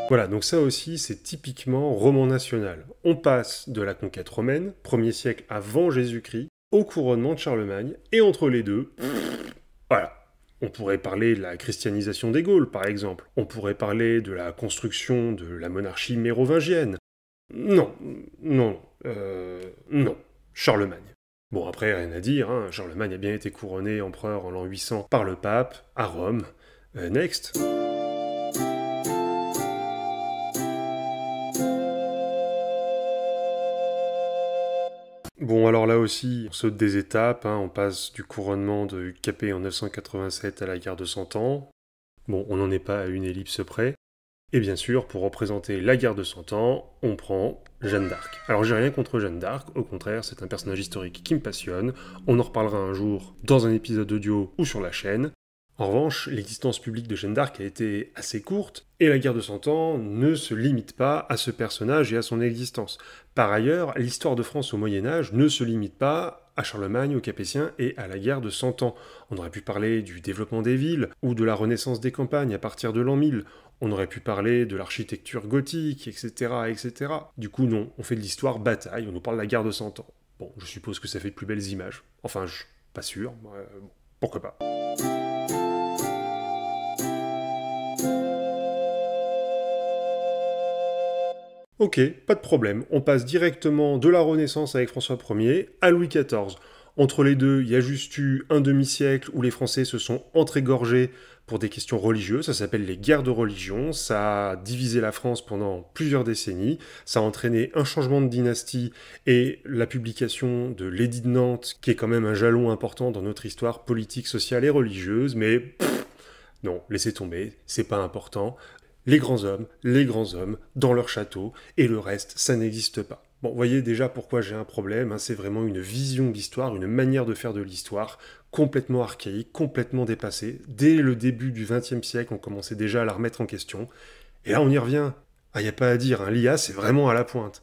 Voilà, donc ça aussi, c'est typiquement roman national. On passe de la conquête romaine, 1er siècle avant Jésus-Christ, au couronnement de Charlemagne, et entre les deux, voilà. On pourrait parler de la christianisation des Gaules, par exemple. On pourrait parler de la construction de la monarchie mérovingienne. Non, non, non. Charlemagne. Bon, après, rien à dire, hein. Charlemagne a bien été couronné empereur en l'an 800 par le pape, à Rome. Next. Bon, alors là aussi, on saute des étapes, hein, on passe du couronnement de Capet en 987 à la guerre de Cent Ans. Bon, on n'en est pas à une ellipse près. Et bien sûr, pour représenter la guerre de Cent Ans, on prend Jeanne d'Arc. Alors j'ai rien contre Jeanne d'Arc, au contraire, c'est un personnage historique qui me passionne. On en reparlera un jour dans un épisode audio ou sur la chaîne. En revanche, l'existence publique de Jeanne d'Arc a été assez courte, et la guerre de Cent Ans ne se limite pas à ce personnage et à son existence. Par ailleurs, l'histoire de France au Moyen-Âge ne se limite pas à Charlemagne, aux Capétiens et à la guerre de Cent Ans. On aurait pu parler du développement des villes, ou de la renaissance des campagnes à partir de l'an 1000. On aurait pu parler de l'architecture gothique, etc., etc. Du coup, non, on fait de l'histoire bataille, on nous parle de la guerre de Cent Ans. Bon, je suppose que ça fait de plus belles images. Enfin, je suis pas sûr, bon, pourquoi pas. Ok, pas de problème, on passe directement de la Renaissance avec François Ier à Louis XIV. Entre les deux, il y a juste eu un demi-siècle où les Français se sont entregorgés pour des questions religieuses, ça s'appelle les guerres de religion, ça a divisé la France pendant plusieurs décennies, ça a entraîné un changement de dynastie et la publication de l'Édit de Nantes, qui est quand même un jalon important dans notre histoire politique, sociale et religieuse, mais non, laissez tomber, c'est pas important. Les grands hommes, dans leur château, et le reste, ça n'existe pas. Bon, voyez déjà pourquoi j'ai un problème, hein, c'est vraiment une vision de l'histoire, une manière de faire de l'histoire, complètement archaïque, complètement dépassée. Dès le début du XXe siècle, on commençait déjà à la remettre en question. Et là, on y revient. Ah, y a pas à dire, hein, l'IA, c'est vraiment à la pointe.